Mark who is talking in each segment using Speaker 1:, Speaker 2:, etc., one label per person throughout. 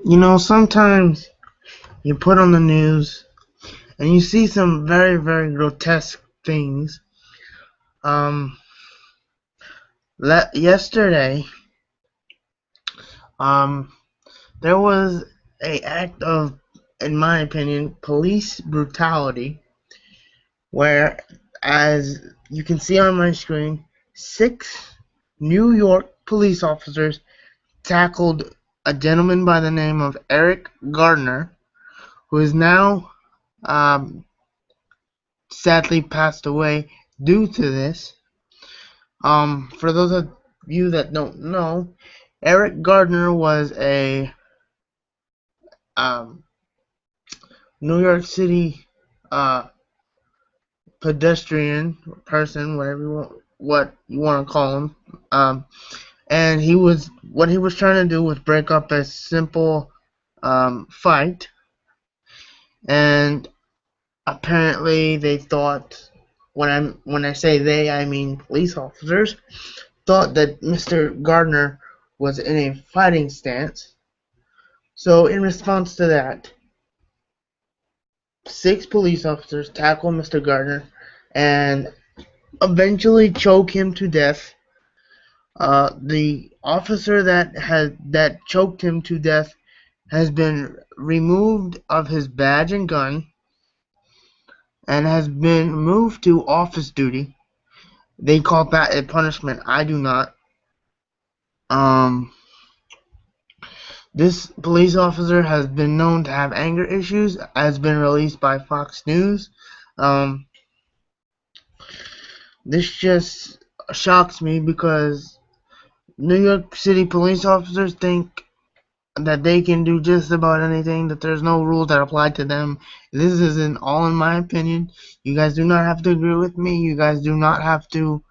Speaker 1: Sometimes you put on the news and you see some very, very grotesque things. Um, Yesterday, um, there was a act of, in my opinion, police brutality, where, as you can see on my screen, 6 New York police officers tackled a gentleman by the name of Eric Garner, who is now sadly passed away due to this. For those of you that don't know, Eric Garner was a um, New York City uh, pedestrian person, what you want to call him. And what he was trying to do was break up a simple fight, and apparently they thought, when I say they, I mean police officers, thought that Mr. Gardner was in a fighting stance. So in response to that, 6 police officers tackle Mr. Gardner and eventually choke him to death. The officer that choked him to death has been removed of his badge and gun and has been moved to office duty. They call that a punishment. I do not. Um, This police officer has been known to have anger issues, has been released by Fox News. Um, this just shocks me because New York City police officers think that they can do just about anything, that there's no rules that apply to them. This isn't all in my opinion. You guys do not have to agree with me. You guys do not have to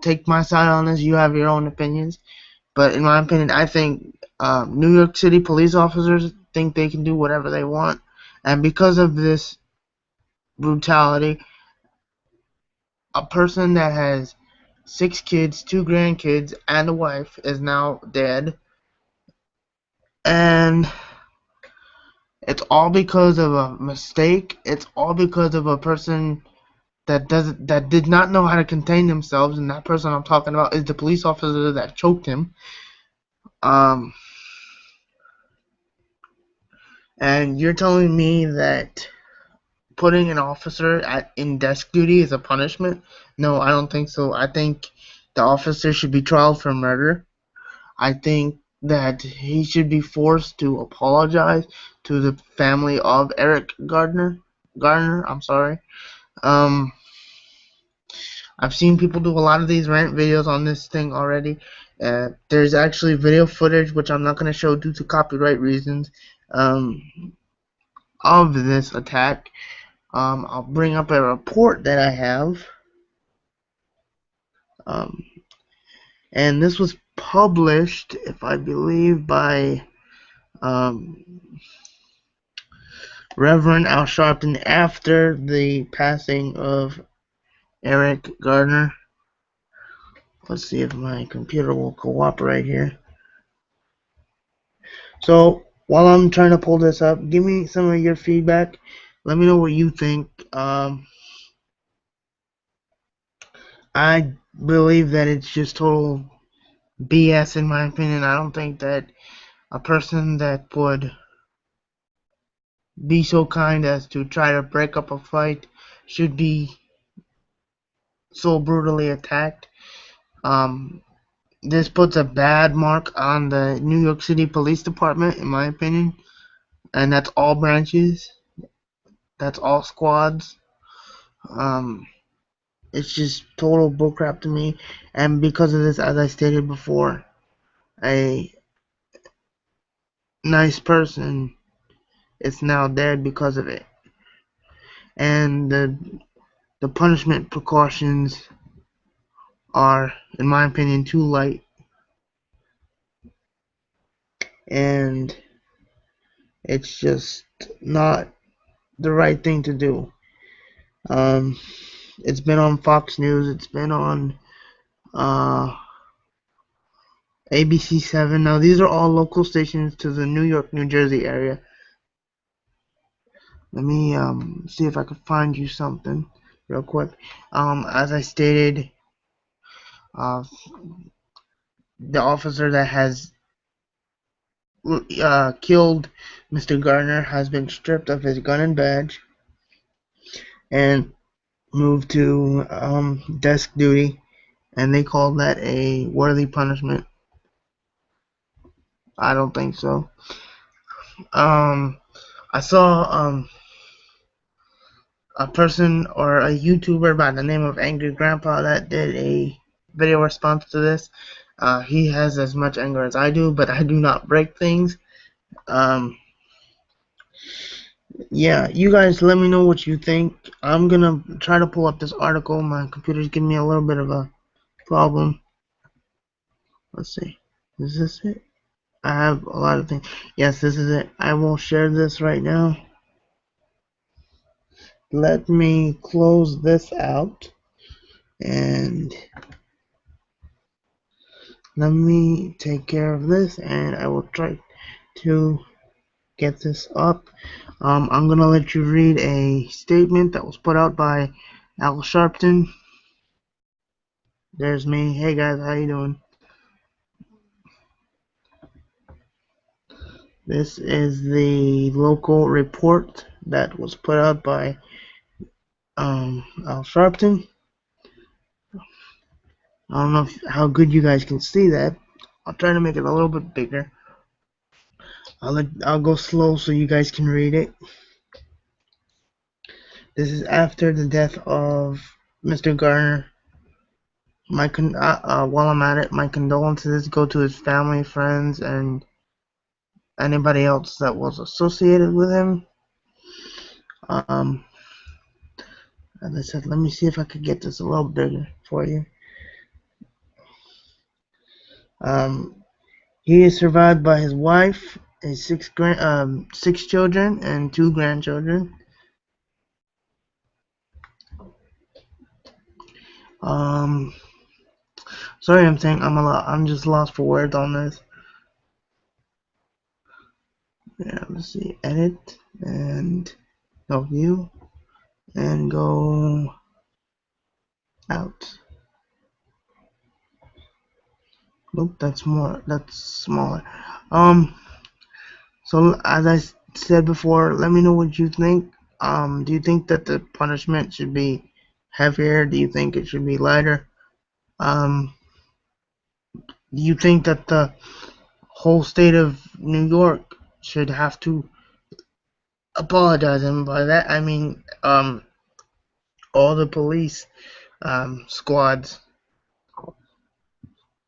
Speaker 1: take my side on this. You have your own opinions. But in my opinion, I think New York City police officers think they can do whatever they want. And because of this brutality, a person that has 6 kids, 2 grandkids, and a wife is now dead. And it's all because of a mistake. It's all because of a person that did not know how to contain themselves. And that person I'm talking about is the police officer that choked him. Um, and you're telling me that putting an officer in desk duty is a punishment? No, I don't think so. I think the officer should be tried for murder. I think that he should be forced to apologize to the family of Eric Gardner. I'm sorry. Um, I've seen people do a lot of these rant videos on this thing already. There's actually video footage, which I'm not going to show due to copyright reasons, of this attack. I'll bring up a report that I have. Um, and this was published, if I believe, by Reverend Al Sharpton after the passing of Eric Garner. Let's see if my computer will cooperate here. So while I'm trying to pull this up, give me some of your feedback. Let me know what you think. I believe that it's just total BS in my opinion. I don't think that a person that would be so kind as to try to break up a fight should be so brutally attacked. This puts a bad mark on the New York City Police Department, in my opinion, and that's all branches, that's all squads. It's just total bullcrap to me, and because of this, as I stated before, a nice person is now dead because of it, and the punishment precautions are, in my opinion, too light, and it's just not the right thing to do. It's been on Fox News. It's been on ABC 7. Now these are all local stations to the New York, New Jersey area. Let me see if I can find you something real quick. As I stated, uh, the officer that has killed Mr. Garner has been stripped of his gun and badge and moved to desk duty, and they call that a worthy punishment. I don't think so. I saw a person or a YouTuber by the name of Angry Grandpa that did a video response to this. He has as much anger as I do, but I do not break things. Yeah, you guys let me know what you think. I'm gonna try to pull up this article. My computer's giving me a little bit of a problem. Let's see. Is this it? I have a lot of things. Yes, this is it. I will share this right now. Let me close this out and let me take care of this, and I will try to get this up. I'm gonna let you read a statement that was put out by Al Sharpton. There's me. Hey guys, how you doing? This is the local report that was put out by Al Sharpton. I don't know how good you guys can see that. I'll try to make it a little bit bigger. I'll go slow so you guys can read it. This is after the death of Mr. Garner. While I'm at it, my condolences go to his family, friends, and anybody else that was associated with him. As I said, let me see if I could get this a little bigger for you. He is survived by his wife, his six children, and 2 grandchildren. Sorry, I'm just lost for words on this. Yeah, let's see, edit and no view and go out. Nope, that's smaller. So as I said before, let me know what you think. Do you think that the punishment should be heavier? Do you think it should be lighter? Do you think that the whole state of New York should have to apologize? And by that I mean all the police squads.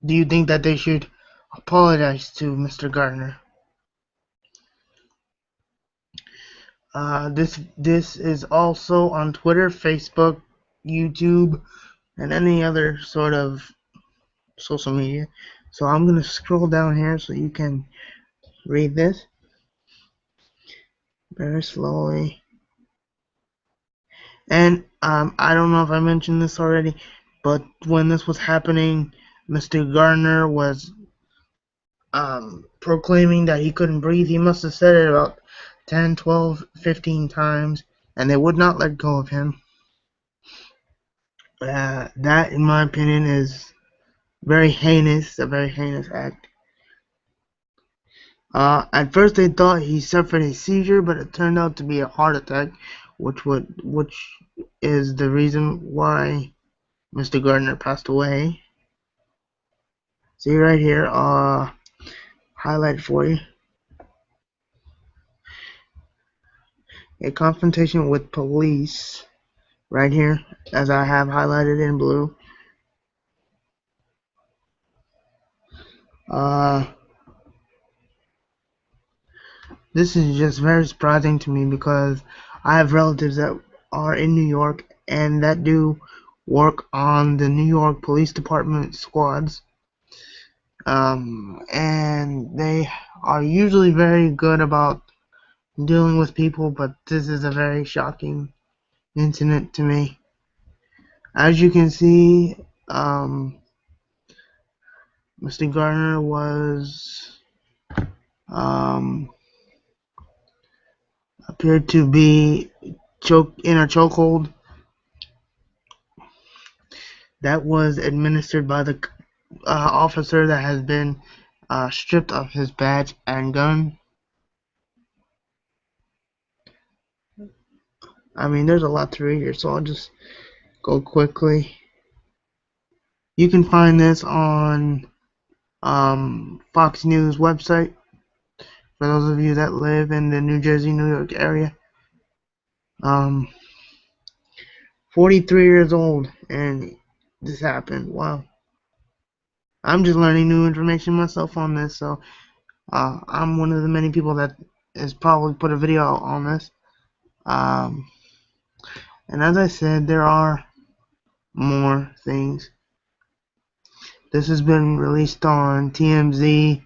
Speaker 1: Do you think that they should apologize to Mr. Gardner? This is also on Twitter, Facebook, YouTube, and any other sort of social media. So I'm gonna scroll down here so you can read this very slowly. And I don't know if I mentioned this already, but when this was happening, Mr. Gardner was proclaiming that he couldn't breathe. He must have said it about 10, 12, 15 times, and they would not let go of him. That, in my opinion, is very heinous, a very heinous act. At first they thought he suffered a seizure, but it turned out to be a heart attack, which is the reason why Mr. Gardner passed away. See right here, highlight for you. A confrontation with police, right here, as I have highlighted in blue. This is just very surprising to me because I have relatives that are in New York and that do work on the New York Police Department squads. And they are usually very good about dealing with people, but this is a very shocking incident to me. As you can see, Mr. Garner was appeared to be in a chokehold that was administered by the officer that has been stripped of his badge and gun. I mean, there's a lot to read here, so I'll just go quickly. You can find this on Fox News website for those of you that live in the New Jersey, New York area. 43 years old, and this happened. Wow. I'm just learning new information myself on this, so I'm one of the many people that has probably put a video out on this. And as I said, there are more things. This has been released on TMZ,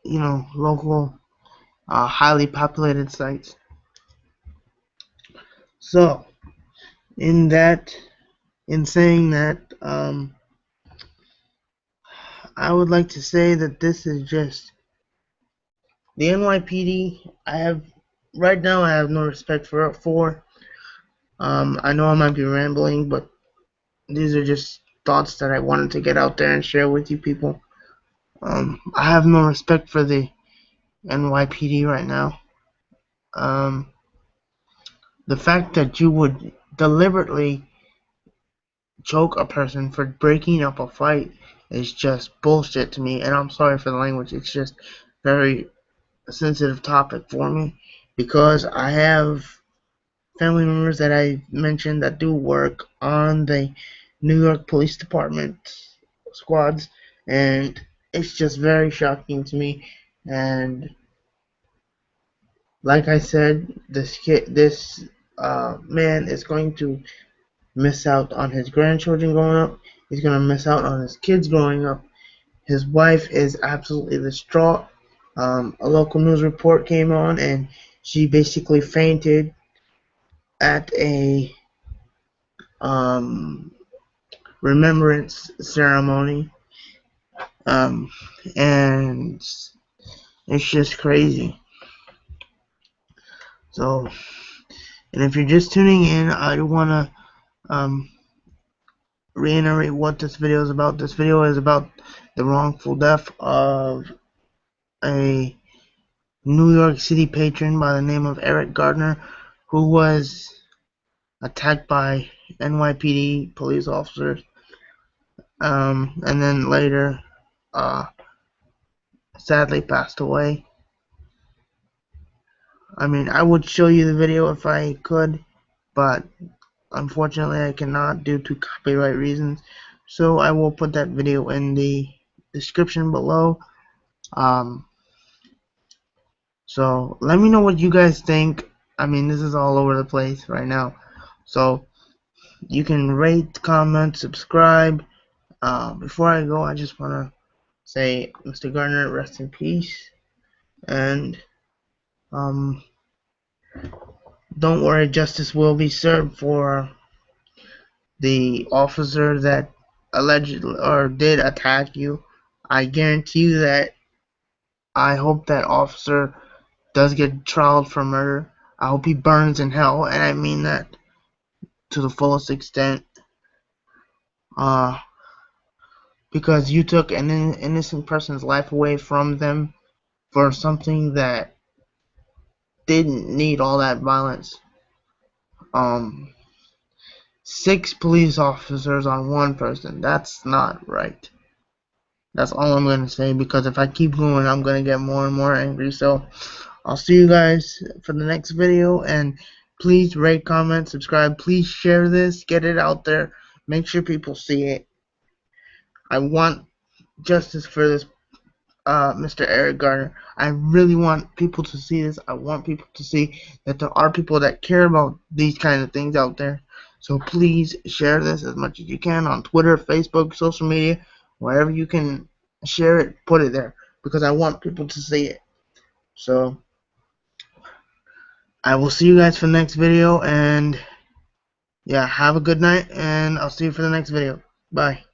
Speaker 1: local, highly populated sites. So, in saying that, I would like to say that this is just the NYPD. Right now I have no respect for it. I know I might be rambling, but these are just thoughts that I wanted to get out there and share with you people. I have no respect for the NYPD right now. The fact that you would deliberately choke a person for breaking up a fight is just bullshit to me, and I'm sorry for the language. It's just very sensitive topic for me, because I have family members that I mentioned that do work on the New York Police Department squads, and it's just very shocking to me. And like I said, this man is going to miss out on his grandchildren growing up. He's going to miss out on his kids growing up. His wife is absolutely distraught. A local news report came on, and she basically fainted at a remembrance ceremony, and it's just crazy. So, and if you're just tuning in, I want to reiterate what this video is about. This video is about the wrongful death of a New York City patron by the name of Eric Garner, who was attacked by NYPD police officers, and then later sadly passed away. I mean, I would show you the video if I could, but unfortunately I cannot due to copyright reasons. So I will put that video in the description below. So let me know what you guys think. I mean, this is all over the place right now. So you can rate, comment, subscribe. Before I go, I just want to say, Mr. Garner, rest in peace. And don't worry, justice will be served for the officer that allegedly or did attack you. I guarantee you that. I hope that officer does get trialed for murder. I hope he burns in hell, and I mean that to the fullest extent. Because you took an innocent person's life away from them for something that didn't need all that violence. 6 police officers on one person. That's not right. That's all I'm going to say, because if I keep going, I'm going to get more and more angry. So I'll see you guys for the next video, and please rate, comment, subscribe. Please share this, get it out there, make sure people see it. I want justice for this Mr. Eric Garner. I really want people to see this. I want people to see that there are people that care about these kind of things out there. So please share this as much as you can on Twitter, Facebook, social media, wherever you can share it, put it there, because I want people to see it. So I will see you guys for the next video, and yeah, have a good night, and I'll see you for the next video. Bye.